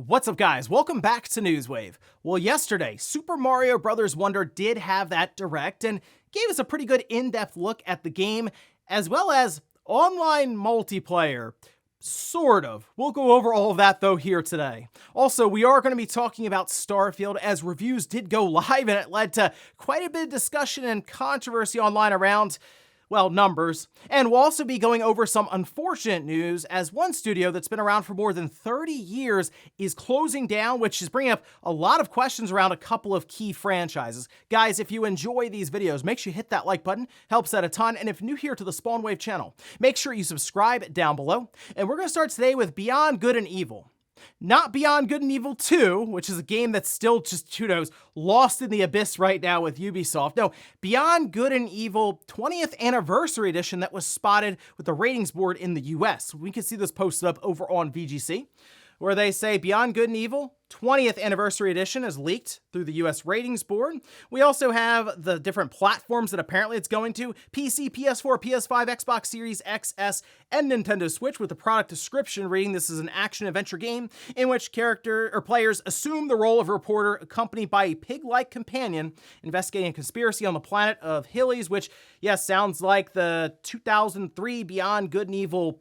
What's up, guys? Welcome back to Newswave. Well, yesterday, Super Mario Bros. Wonder did have that direct and gave us a pretty good in-depth look at the game, as well as online multiplayer. Sort of. We'll go over all of that, though, here today. Also, we are going to be talking about Starfield, as reviews did go live, and it led to quite a bit of discussion and controversy online around, well, numbers. And we'll also be going over some unfortunate news, as one studio that's been around for more than 30 years is closing down, which is bringing up a lot of questions around a couple of key franchises. Guys, if you enjoy these videos, make sure you hit that like button, helps out a ton. And if you're new here to the Spawnwave channel, make sure you subscribe down below. And we're going to start today with Beyond Good and Evil. Not Beyond Good and Evil 2, which is a game that's still just, who knows, lost in the abyss right now with Ubisoft. No, Beyond Good and Evil 20th Anniversary Edition that was spotted with the ratings board in the US. We can see this posted up over on VGC, where they say Beyond Good and Evil 20th Anniversary Edition is leaked through the US ratings board. We also have the different platforms that apparently it's going to: PC, PS4, PS5, Xbox Series XS, and Nintendo Switch, with the product description reading, "This is an action-adventure game in which players assume the role of a reporter accompanied by a pig-like companion investigating a conspiracy on the planet of Hillies," which, yes, sounds like the 2003 Beyond Good and Evil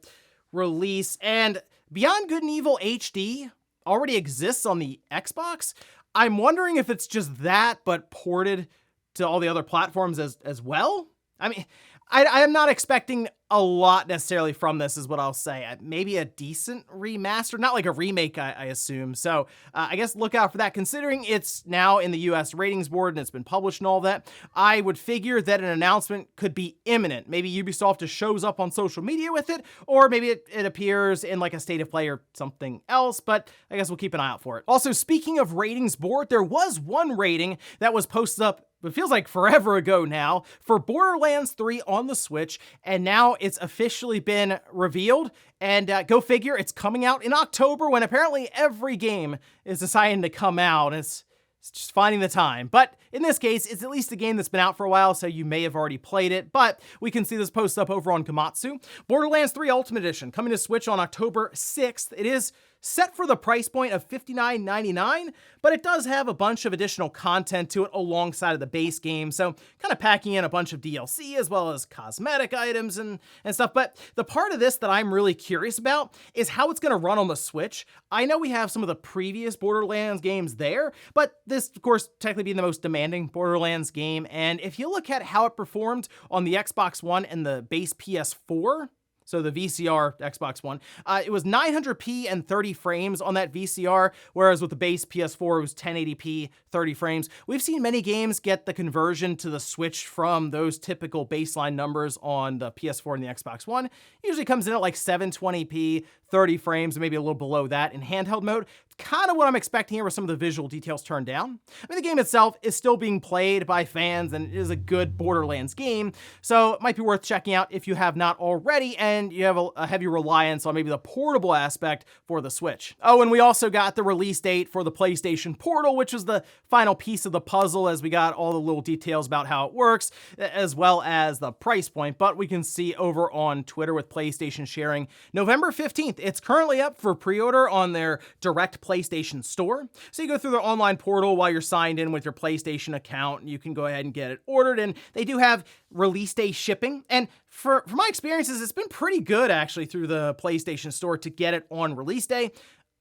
release. And Beyond Good and Evil HD already exists on the Xbox. I'm wondering if it's just that, but ported to all the other platforms as well. I mean, I am not expecting a lot necessarily from this, is what I'll say. Maybe a decent remaster, not like a remake, I assume. So I guess look out for that, considering it's now in the US ratings board and it's been published and all that. I would figure that an announcement could be imminent. Maybe Ubisoft just shows up on social media with it, or maybe it appears in like a state of play or something else, but I guess we'll keep an eye out for it. Also, speaking of ratings board, there was one rating that was posted up, it feels like forever ago now, for Borderlands 3 on the Switch, and now it's officially been revealed. And go figure, it's coming out in October, when apparently every game is deciding to come out. It's just finding the time. But in this case, it's at least a game that's been out for a while, so you may have already played it, but we can see this post up over on Famitsu. Borderlands 3 Ultimate Edition, coming to Switch on October 6th. It is set for the price point of $59.99, but it does have a bunch of additional content to it alongside of the base game, so kind of packing in a bunch of DLC as well as cosmetic items and stuff. But the part of this that I'm really curious about is how it's going to run on the Switch. I know we have some of the previous Borderlands games there, but this, of course, technically being the most demanding Borderlands game, and if you look at how it performed on the Xbox One and the base PS4, so the VCR Xbox One, it was 900p and 30 frames on that VCR, whereas with the base PS4, it was 1080p, 30 frames. We've seen many games get the conversion to the Switch from those typical baseline numbers on the PS4 and the Xbox One. It usually comes in at like 720p, 30 frames, maybe a little below that in handheld mode. Kind of what I'm expecting here with some of the visual details turned down. I mean, the game itself is still being played by fans, and it is a good Borderlands game, so it might be worth checking out if you have not already, and you have a heavy reliance on maybe the portable aspect for the Switch. Oh, and we also got the release date for the PlayStation Portal, which was the final piece of the puzzle, as we got all the little details about how it works, as well as the price point. But we can see over on Twitter with PlayStation sharing November 15th. It's currently up for pre-order on their direct PlayStation Store. So you go through their online portal while you're signed in with your PlayStation account, and you can go ahead and get it ordered. And they do have release day shipping. And for my experiences, it's been pretty good actually through the PlayStation Store to get it on release day.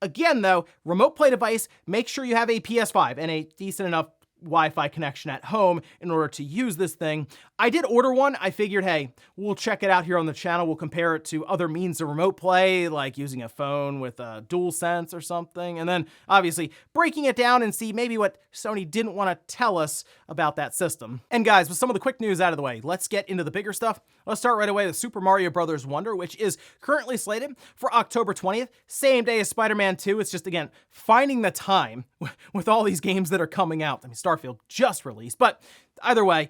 Again, though, remote play device, make sure you have a PS5 and a decent enough Wi-Fi connection at home in order to use this thing. I did order one. I figured, hey, we'll check it out here on the channel. We'll compare it to other means of remote play, like using a phone with a DualSense or something, and then obviously breaking it down and see maybe what Sony didn't want to tell us about that system. And guys, with some of the quick news out of the way, let's get into the bigger stuff. Let's start right away with Super Mario Bros. Wonder, which is currently slated for October 20th, same day as Spider-Man 2. It's just, again, finding the time with all these games that are coming out. I mean, Starfield just released, but either way,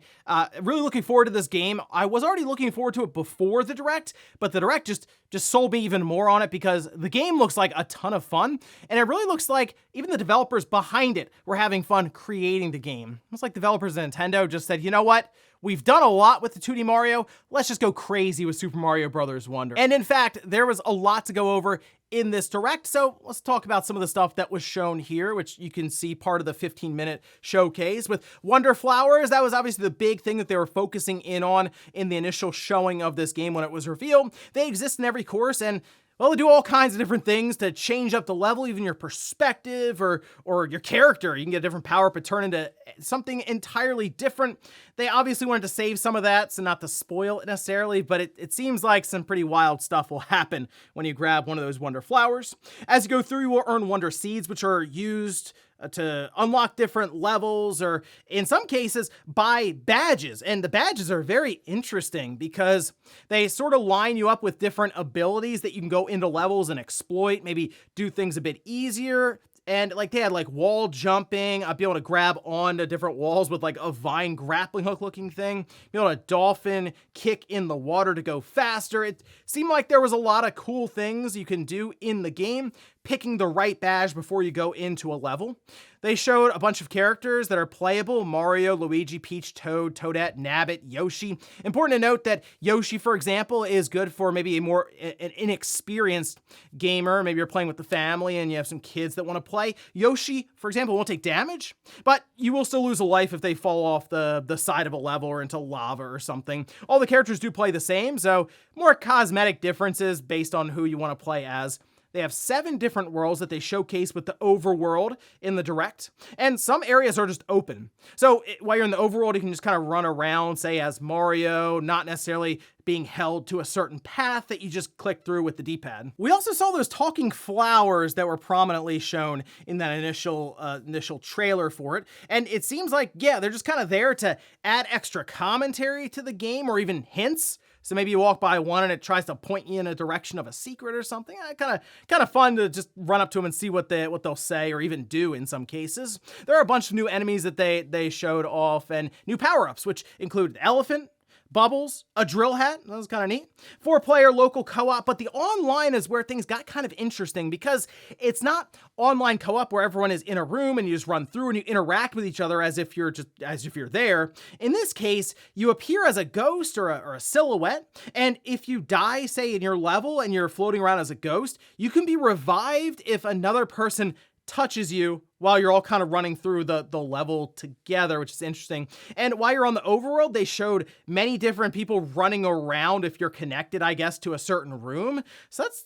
really looking forward to this game. I was already looking forward to it before the Direct, but the Direct just sold me even more on it, because the game looks like a ton of fun, and it really looks like even the developers behind it were having fun creating the game. It's like developers at Nintendo just said, you know what? We've done a lot with the 2D Mario. Let's just go crazy with Super Mario Bros. Wonder. And in fact, there was a lot to go over in this direct. So let's talk about some of the stuff that was shown here, which you can see part of the 15-minute showcase. With Wonder Flowers, that was obviously the big thing that they were focusing in on in the initial showing of this game when it was revealed. They exist in every course, and well, they do all kinds of different things to change up the level, even your perspective or your character. You can get a different power up, but turn into something entirely different. They obviously wanted to save some of that, so not to spoil it necessarily, but it seems like some pretty wild stuff will happen when you grab one of those Wonder Flowers. As you go through, you will earn Wonder Seeds, which are used to unlock different levels, or in some cases buy badges. And the badges are very interesting because they sort of line you up with different abilities that you can go into levels and exploit, maybe do things a bit easier. And like they had like wall jumping, I'd be able to grab onto different walls with like a vine grappling hook looking thing, be able to dolphin kick in the water to go faster. It seemed like there was a lot of cool things you can do in the game, picking the right badge before you go into a level. They showed a bunch of characters that are playable: Mario, Luigi, Peach, Toad, Toadette, Nabbit, Yoshi. Important to note that Yoshi, for example, is good for maybe an inexperienced gamer. Maybe you're playing with the family and you have some kids that want to play. Yoshi, for example, won't take damage, but you will still lose a life if they fall off the side of a level or into lava or something. All the characters do play the same, so more cosmetic differences based on who you want to play as. They have 7 different worlds that they showcase with the overworld in the direct, and some areas are just open. So while you're in the overworld, you can just kind of run around, say as Mario, not necessarily being held to a certain path that you just click through with the D-pad. We also saw those talking flowers that were prominently shown in that initial trailer for it, and it seems like, yeah, they're just kind of there to add extra commentary to the game or even hints. So maybe you walk by one and it tries to point you in a direction of a secret or something. Kind of fun to just run up to them and see what they'll say or even do in some cases. There are a bunch of new enemies that they showed off and new power-ups, which include an elephant, Bubbles, a drill hat. That was kind of neat. 4-player local co-op, but the online is where things got kind of interesting because it's not online co-op where everyone is in a room and you just run through and you interact with each other as if you're there. In this case, you appear as a ghost or a silhouette, and if you die, say in your level and you're floating around as a ghost, you can be revived if another person touches you while you're all kind of running through the level together, which is interesting. And while you're on the overworld, they showed many different people running around if you're connected, I guess, to a certain room. So that's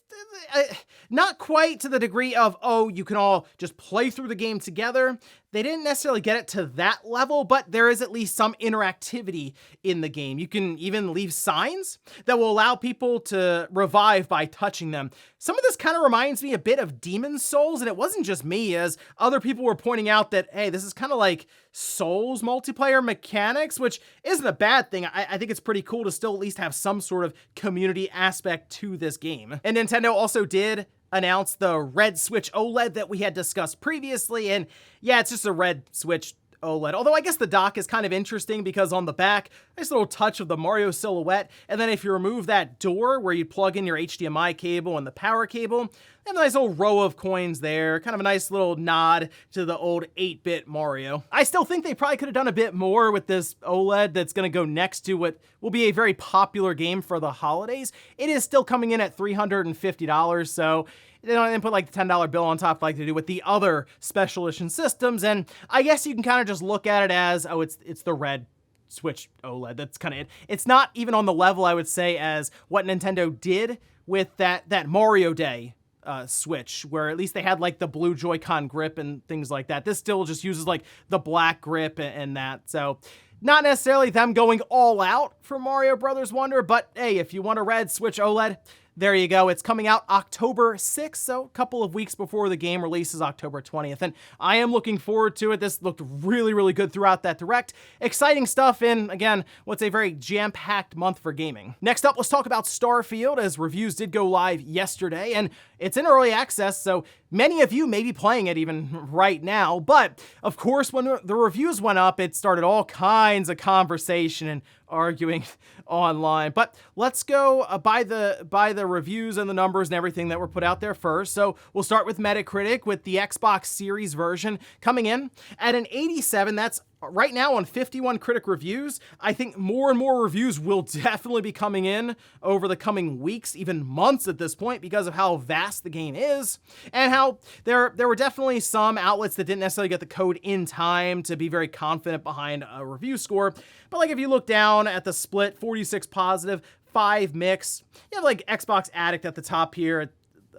not quite to the degree of, oh, you can all just play through the game together. They didn't necessarily get it to that level, but there is at least some interactivity in the game. You can even leave signs that will allow people to revive by touching them. Some of this kind of reminds me a bit of Demon's Souls, and it wasn't just me, as other people were pointing out that, hey, this is kind of like Souls multiplayer mechanics, which isn't a bad thing. I think it's pretty cool to still at least have some sort of community aspect to this game. And Nintendo also did announce the Red Switch OLED that we had discussed previously, and yeah, it's just a red Switch OLED. Although I guess the dock is kind of interesting because on the back, nice little touch of the Mario silhouette, and then if you remove that door where you plug in your HDMI cable and the power cable, they have a nice little row of coins there, kind of a nice little nod to the old 8-bit Mario. I still think they probably could have done a bit more with this OLED that's going to go next to what will be a very popular game for the holidays. It is still coming in at $350, so they don't put like the $10 bill on top like they do with the other special edition systems, and I guess you can kind of just look at it as, oh, it's the red Switch OLED. That's kind of it. It's not even on the level, I would say, as what Nintendo did with that Mario Day Switch, where at least they had like the blue Joy-Con grip and things like that. This still just uses like the black grip and that, so not necessarily them going all out for Mario Brothers Wonder, but hey, if you want a red Switch OLED, there you go. It's coming out October 6th, so a couple of weeks before the game releases October 20th, and I am looking forward to it. This looked really, really good throughout that direct. Exciting stuff in, again, what's a very jam-packed month for gaming. Next up, let's talk about Starfield, as reviews did go live yesterday, and it's in early access, so many of you may be playing it even right now, but of course, when the reviews went up, it started all kinds of conversation and arguing online. But let's go by the reviews and the numbers and everything that were put out there first. So we'll start with Metacritic, with the Xbox Series version coming in at an 87. That's right now on 51 critic reviews. I think more and more reviews will definitely be coming in over the coming weeks, even months at this point, because of how vast the game is, and how there were definitely some outlets that didn't necessarily get the code in time to be very confident behind a review score. But like if you look down at the split, 46 positive, 5 mixed, you have like Xbox Addict at the top here at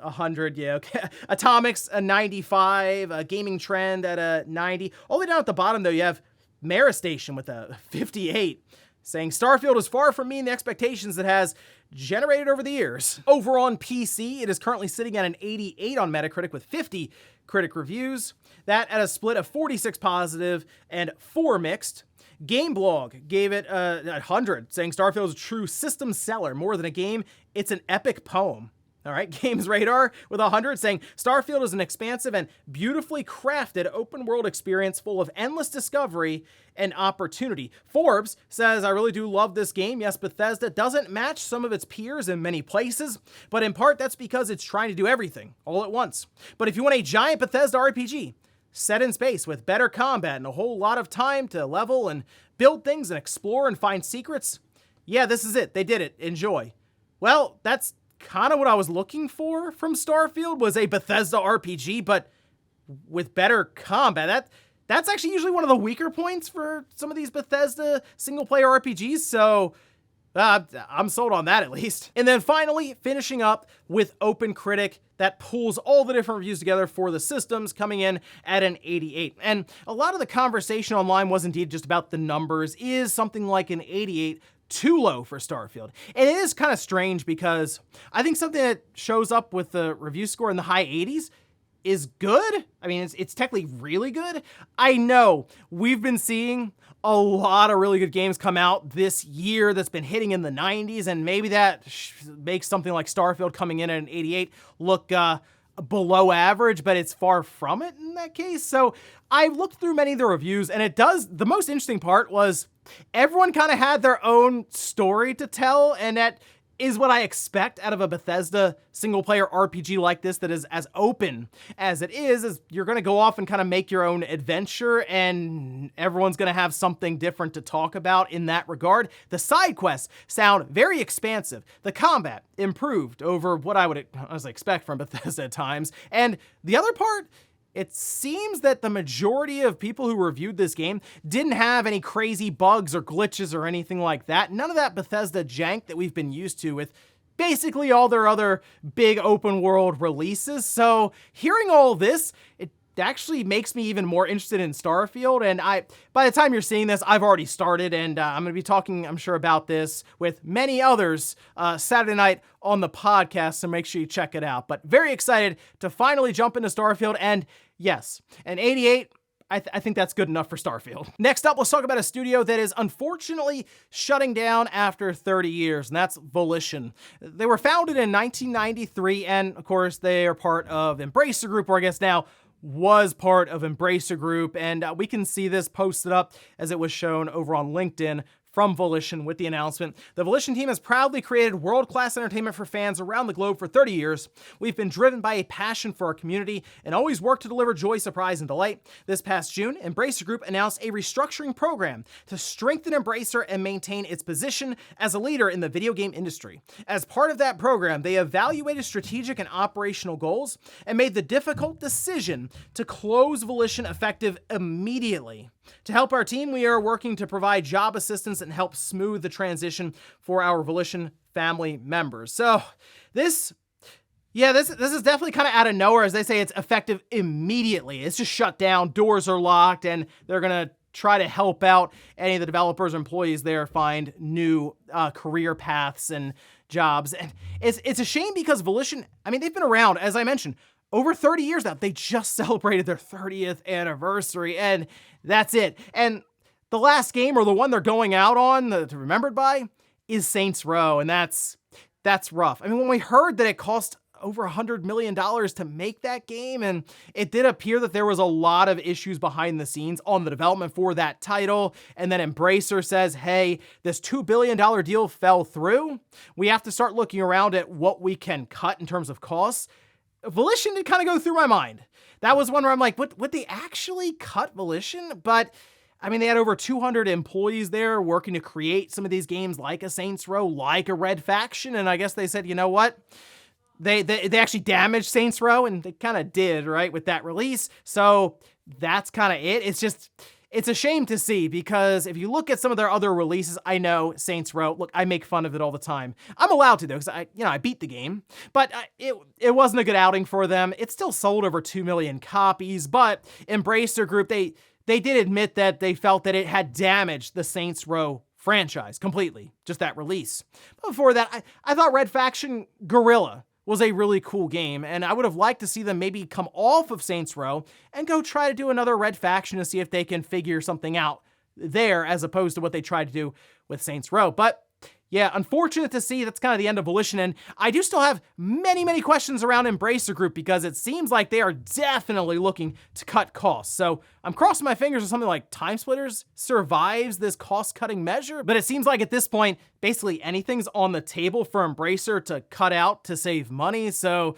100, yeah, okay. Atomics, a 95, a Gaming Trend at a 90. All the way down at the bottom, though, you have Maristation with a 58, saying Starfield is far from meeting the expectations it has generated over the years. Over on PC, it is currently sitting at an 88 on Metacritic with 50 critic reviews. That at a split of 46 positive and 4 mixed. Gameblog gave it 100, saying Starfield is a true system seller. More than a game, it's an epic poem. All right, Games Radar with 100 saying Starfield is an expansive and beautifully crafted open world experience full of endless discovery and opportunity. Forbes says, I really do love this game. Yes, Bethesda doesn't match some of its peers in many places, but in part that's because it's trying to do everything all at once. But if you want a giant Bethesda RPG set in space with better combat and a whole lot of time to level and build things and explore and find secrets, yeah, this is it. They did it. Enjoy. Well, that's kind of what I was looking for from Starfield, was a Bethesda RPG, but with better combat. That's actually usually one of the weaker points for some of these Bethesda single-player RPGs, so I'm sold on that at least. And then finally, finishing up with OpenCritic, that pulls all the different reviews together for the systems, coming in at an 88. And a lot of the conversation online was indeed just about the numbers. Is something like an 88 too low for Starfield? And it is kind of strange because I think something that shows up with the review score in the high 80s is good. I mean, it's technically really good. I know we've been seeing a lot of really good games come out this year that's been hitting in the 90s, and maybe that makes something like Starfield coming in at an 88 look below average, but it's far from it in that case. So I looked through many of the reviews, and the most interesting part was everyone kind of had their own story to tell, and that is what I expect out of a Bethesda single-player RPG like this that is as open as it is you're going to go off and kind of make your own adventure, and everyone's going to have something different to talk about in that regard. The side quests sound very expansive. The combat improved over what I would honestly expect from Bethesda at times. And the other part, it seems that the majority of people who reviewed this game didn't have any crazy bugs or glitches or anything like that. None of that Bethesda jank that we've been used to with basically all their other big open world releases. So hearing all this, it actually makes me even more interested in Starfield. And by the time you're seeing this, I've already started, and I'm going to be talking, I'm sure, about this with many others Saturday night on the podcast, so make sure you check it out. But very excited to finally jump into Starfield, and yes, an 88, I think that's good enough for Starfield. Next up, let's talk about a studio that is unfortunately shutting down after 30 years, and that's Volition. They were founded in 1993, and of course, they are part of Embracer Group, or I guess now was part of Embracer Group, and we can see this posted up as it was shown over on LinkedIn from Volition with the announcement. The Volition team has proudly created world-class entertainment for fans around the globe for 30 years. We've been driven by a passion for our community and always work to deliver joy, surprise, and delight. This past June, Embracer Group announced a restructuring program to strengthen Embracer and maintain its position as a leader in the video game industry. As part of that program, they evaluated strategic and operational goals and made the difficult decision to close Volition effective immediately. To help our team, we are working to provide job assistance and help smooth the transition for our Volition family members. So this is definitely kind of out of nowhere. As they say, it's effective immediately. It's just shut down, doors are locked, and they're going to try to help out any of the developers or employees there find new career paths and jobs. And it's a shame because Volition, I mean, they've been around, as I mentioned, over 30 years now. They just celebrated their 30th anniversary, and that's it. And the last game, or the one they're going out on, to remembered by, is Saints Row, and that's rough. I mean, when we heard that it cost over $100 million to make that game, and it did appear that there was a lot of issues behind the scenes on the development for that title, and then Embracer says, hey, this $2 billion deal fell through. We have to start looking around at what we can cut in terms of costs. Volition did kind of go through my mind. That was one where I'm like, would they actually cut Volition? But I mean, they had over 200 employees there working to create some of these games like a Saints Row, like a Red Faction, and I guess they said, you know what? They actually damaged Saints Row, and they kind of did, right, with that release. So that's kind of it. It's a shame to see, because if you look at some of their other releases, I know Saints Row, look, I make fun of it all the time. I'm allowed to, though, because I beat the game, but it wasn't a good outing for them. It still sold over 2 million copies, but Embracer Group, they did admit that they felt that it had damaged the Saints Row franchise completely, just that release. But before that, I thought Red Faction Guerrilla was a really cool game, and I would have liked to see them maybe come off of Saints Row and go try to do another Red Faction to see if they can figure something out there, as opposed to what they tried to do with Saints Row. But yeah, unfortunate to see that's kind of the end of Volition, and I do still have many questions around Embracer Group, because it seems like they are definitely looking to cut costs. So I'm crossing my fingers that something like Time Splitters survives this cost-cutting measure, but it seems like at this point, basically anything's on the table for Embracer to cut out to save money, so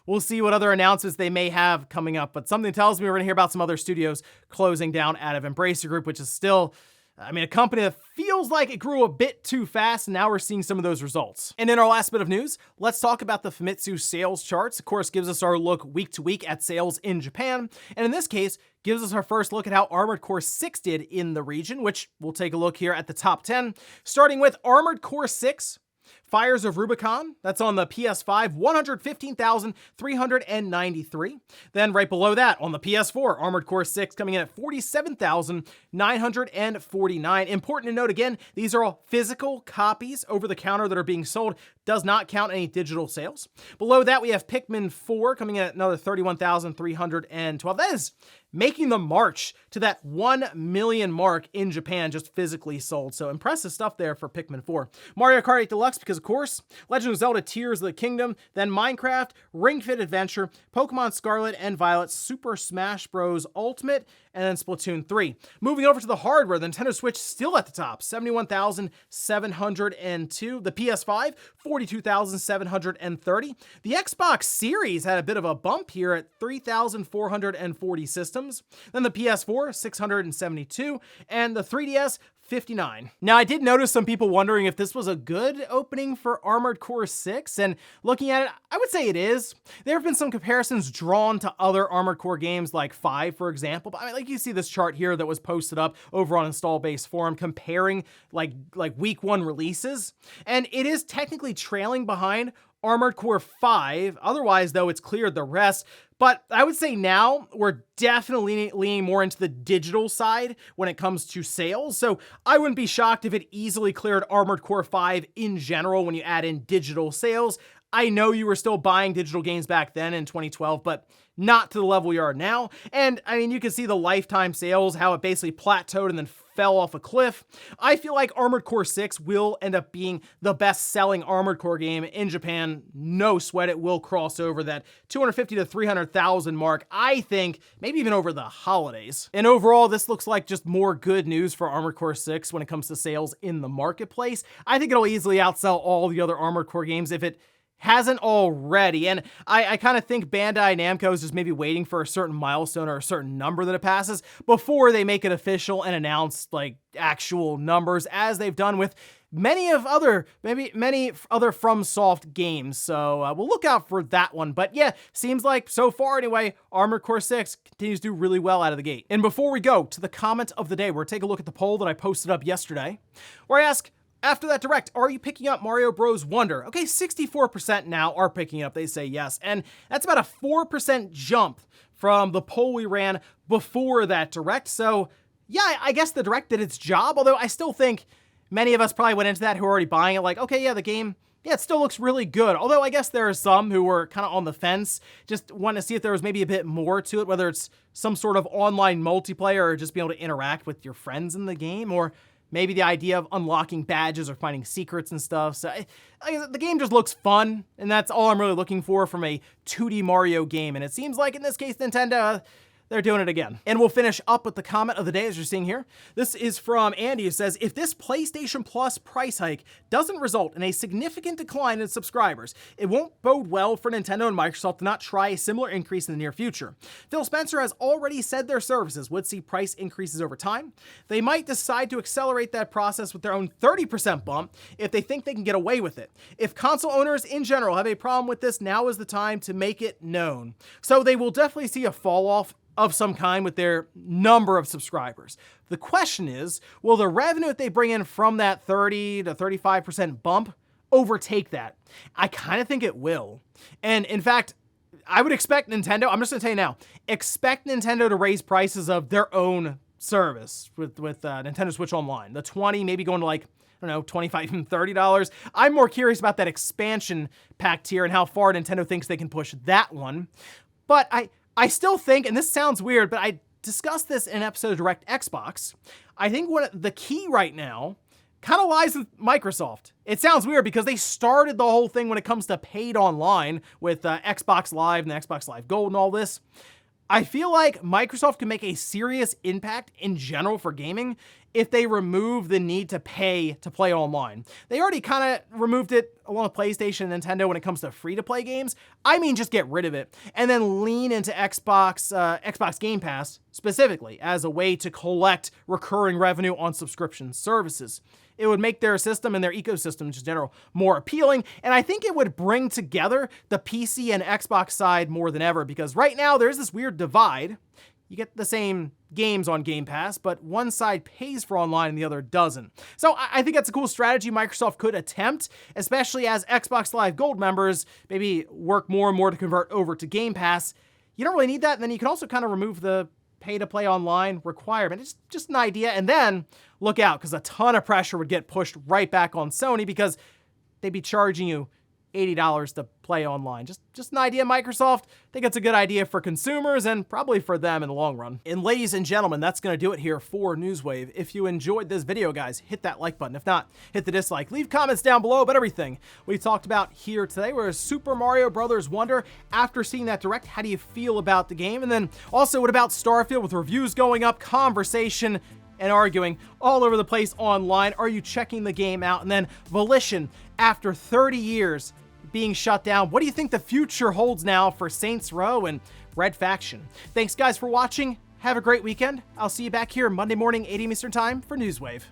we'll see what other announcements they may have coming up. But something tells me we're going to hear about some other studios closing down out of Embracer Group, which is still, I mean, a company that feels like it grew a bit too fast, and now we're seeing some of those results. And in our last bit of news, let's talk about the Famitsu sales charts. Of course, gives us our look week to week at sales in Japan, and in this case, gives us our first look at how Armored Core 6 did in the region, which we'll take a look here at the top 10, starting with Armored Core 6. Fires of Rubicon, that's on the PS5, 115,393. Then right below that, on the PS4, Armored Core 6 coming in at 47,949. Important to note again, these are all physical copies over the counter that are being sold. Does not count any digital sales. Below that, we have Pikmin 4 coming in at another 31,312. That is making the march to that 1 million mark in Japan just physically sold. So impressive stuff there for Pikmin 4. Mario Kart 8 Deluxe, because of course, Legend of Zelda Tears of the Kingdom, then Minecraft, Ring Fit Adventure, Pokemon Scarlet and Violet, Super Smash Bros. Ultimate, and then Splatoon 3. Moving over to the hardware, the Nintendo Switch still at the top, 71,702. The PS5, 42,730. The Xbox Series had a bit of a bump here at 3,440 systems. Then the PS4, 672. And the 3DS, 59. Now, I did notice some people wondering if this was a good opening for Armored Core 6, and looking at it, I would say it is. There have been some comparisons drawn to other Armored Core games like 5, for example, but I mean, like you see this chart here that was posted up over on Install Base Forum comparing like week 1 releases, and it is technically trailing behind Armored Core 5. Otherwise, though, it's cleared the rest. But I would say now we're definitely leaning more into the digital side when it comes to sales. So I wouldn't be shocked if it easily cleared Armored Core 5 in general when you add in digital sales. I know you were still buying digital games back then in 2012, but not to the level you are now. And I mean, you can see the lifetime sales, how it basically plateaued and then fell off a cliff. I feel like Armored Core 6 will end up being the best-selling Armored Core game in Japan. No sweat, it will cross over that 250 to 300,000 mark, I think, maybe even over the holidays. And overall, this looks like just more good news for Armored Core 6 when it comes to sales in the marketplace. I think it'll easily outsell all the other Armored Core games if it hasn't already, and I kind of think Bandai Namco is just maybe waiting for a certain milestone or a certain number that it passes before they make it official and announce like actual numbers, as they've done with many other FromSoft games. So we'll look out for that one. But yeah, seems like so far anyway, Armored Core 6 continues to do really well out of the gate. And before we go to the comment of the day, we're taking a look at the poll that I posted up yesterday, where I ask, after that direct, are you picking up Mario Bros. Wonder? Okay, 64% now are picking it up. They say yes. And that's about a 4% jump from the poll we ran before that direct. So yeah, I guess the direct did its job, although I still think many of us probably went into that who are already buying it like, okay, yeah, the game, yeah, it still looks really good. Although I guess there are some who were kind of on the fence, just want to see if there was maybe a bit more to it, whether it's some sort of online multiplayer or just being able to interact with your friends in the game, or maybe the idea of unlocking badges or finding secrets and stuff. So the game just looks fun, and that's all I'm really looking for from a 2D Mario game. And it seems like in this case, Nintendo, they're doing it again. And we'll finish up with the comment of the day as you're seeing here. This is from Andy, who says, if this PlayStation Plus price hike doesn't result in a significant decline in subscribers, it won't bode well for Nintendo and Microsoft to not try a similar increase in the near future. Phil Spencer has already said their services would see price increases over time. They might decide to accelerate that process with their own 30% bump if they think they can get away with it. If console owners in general have a problem with this, now is the time to make it known. So they will definitely see a fall off of some kind with their number of subscribers. The question is, will the revenue that they bring in from that 30 to 35% bump overtake that? I kind of think it will. And in fact, I would expect Nintendo, I'm just gonna tell you now, expect Nintendo to raise prices of their own service with Nintendo Switch Online. The 20, maybe going to like, I don't know, $25, even $30. I'm more curious about that expansion pack tier and how far Nintendo thinks they can push that one. But I still think, and this sounds weird, but I discussed this in an episode of Direct Xbox. I think the key right now kind of lies with Microsoft. It sounds weird because they started the whole thing when it comes to paid online with Xbox Live and the Xbox Live Gold and all this. I feel like Microsoft can make a serious impact in general for gaming if they remove the need to pay to play online. They already kind of removed it along with PlayStation and Nintendo when it comes to free-to-play games. I mean, just get rid of it and then lean into Xbox Game Pass specifically as a way to collect recurring revenue on subscription services. It would make their system and their ecosystem in general more appealing, and I think it would bring together the PC and Xbox side more than ever, because right now there's this weird divide. You get the same games on Game Pass, but one side pays for online and the other doesn't. So I think that's a cool strategy Microsoft could attempt, especially as Xbox Live Gold members maybe work more and more to convert over to Game Pass. You don't really need that, and then you can also kind of remove the pay-to-play online requirement. It's just an idea, and then look out, because a ton of pressure would get pushed right back on Sony because they'd be charging you $80 to play online. Just an idea, Microsoft. I think it's a good idea for consumers and probably for them in the long run. And ladies and gentlemen, that's going to do it here for Newswave. If you enjoyed this video, guys, hit that like button. If not, hit the dislike. Leave comments down below about everything we talked about here today. We're Super Mario Brothers Wonder. After seeing that direct, how do you feel about the game? And then also, what about Starfield with reviews going up, conversation and arguing all over the place online? Are you checking the game out? And then Volition, after 30 years being shut down, what do you think the future holds now for Saints Row and Red Faction? Thanks guys for watching. Have a great weekend. I'll see you back here Monday morning, 8 a.m. Eastern Time for Newswave.